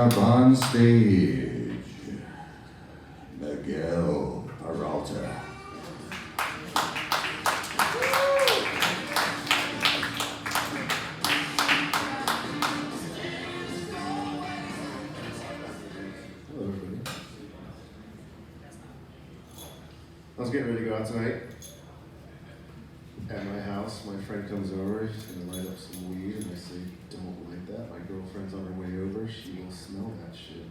up on stage, Miguel Peralta. Hello, everybody. I was getting ready to go out tonight. At my house, my friend comes over, he's gonna light up some weed, and I say, don't light that. My girlfriend's on her way over, she will smell that shit.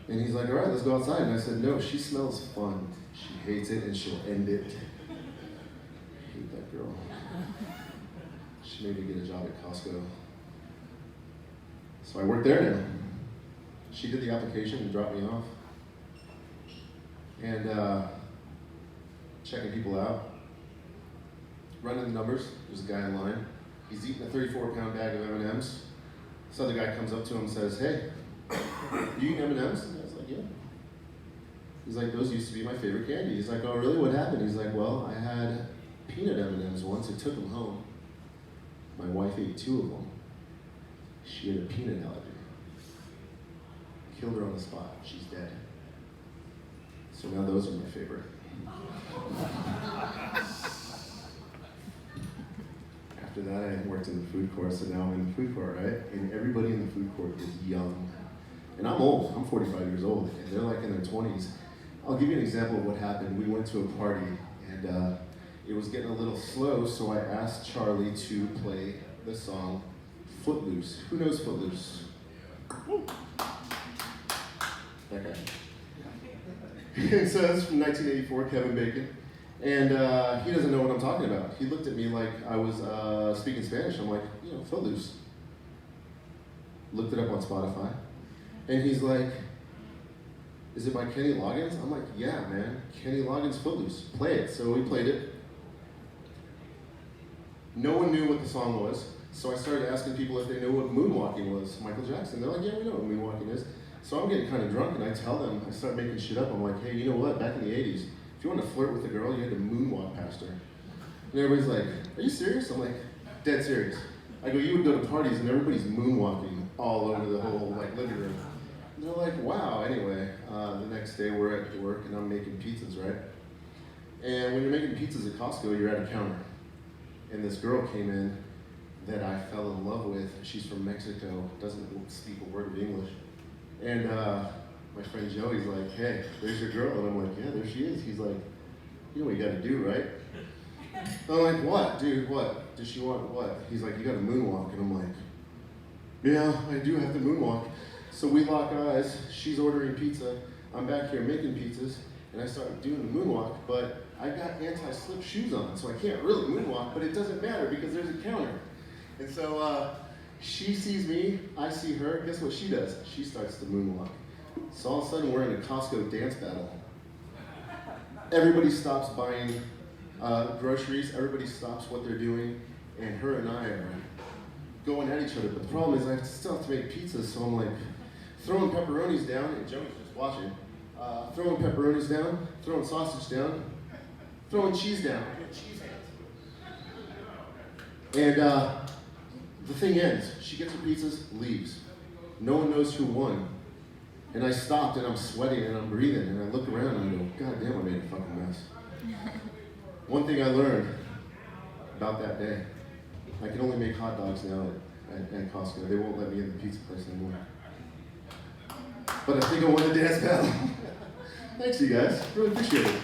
And he's like, all right, let's go outside. And I said, no, she smells fun. She hates it and she'll end it. I hate that girl. She made me get a job at Costco. So I work there now. She did the application and dropped me off. And checking people out. Running the numbers, there's a guy in line. He's eating a 34-pound bag of M&Ms. This other guy comes up to him and says, hey, you eat M&Ms? And I was like, yeah. He's like, those used to be my favorite candy. He's like, oh, really? What happened? He's like, well, I had peanut M&Ms once. I took them home. My wife ate 2 of them. She had a peanut allergy. Killed her on the spot. She's dead. So now those are my favorite. After that, I worked in the food court, so now I'm in the food court, right? And everybody in the food court is young. And I'm old, I'm 45 years old, and they're like in their 20s. I'll give you an example of what happened. We went to a party, and it was getting a little slow, so I asked Charlie to play the song Footloose. Who knows Footloose? That guy. So that's from 1984, Kevin Bacon. And he doesn't know what I'm talking about. He looked at me like I was speaking Spanish. I'm like, you know, Footloose. Looked it up on Spotify. And he's like, is it by Kenny Loggins? I'm like, yeah, man. Kenny Loggins' Footloose. Play it. So we played it. No one knew what the song was. So I started asking people if they knew what moonwalking was. Michael Jackson. They're like, yeah, we know what moonwalking is. So I'm getting kind of drunk, and I tell them, I start making shit up. I'm like, hey, you know what? Back in the 80s, if you wanted to flirt with a girl, you had to moonwalk past her. And everybody's like, are you serious? I'm like, dead serious. I go, you would go to parties, and everybody's moonwalking all over the whole living room. And they're like, wow. Anyway, the next day we're at work, and I'm making pizzas, right? And when you're making pizzas at Costco, you're at a counter. And this girl came in that I fell in love with. She's from Mexico, doesn't speak a word of English. And my friend Joey's like, hey, there's your girl. And I'm like, yeah, there she is. He's like, you know what you gotta do, right? I'm like, what, dude, what? Does she want what? He's like, you gotta moonwalk. And I'm like, yeah, I do have to moonwalk. So we lock eyes, she's ordering pizza, I'm back here making pizzas, and I start doing the moonwalk, but I got anti-slip shoes on, so I can't really moonwalk, but it doesn't matter because there's a counter. And so she sees me, I see her, guess what she does? She starts to moonwalk. So all of a sudden we're in a Costco dance battle. Everybody stops buying groceries, everybody stops what they're doing, and her and I are going at each other. But the problem is I still have to make pizzas, so I'm like throwing pepperonis down, and Joey's just watching. Throwing pepperonis down, throwing sausage down, throwing cheese down. And the thing ends. She gets her pizzas, leaves. No one knows who won. And I stopped, and I'm sweating, and I'm breathing, and I look around, and I go, God damn, I made a fucking mess. One thing I learned about that day, I can only make hot dogs now at Costco. They won't let me in the pizza place anymore. But I think I won the dance battle. Thanks, you guys. Really appreciate it.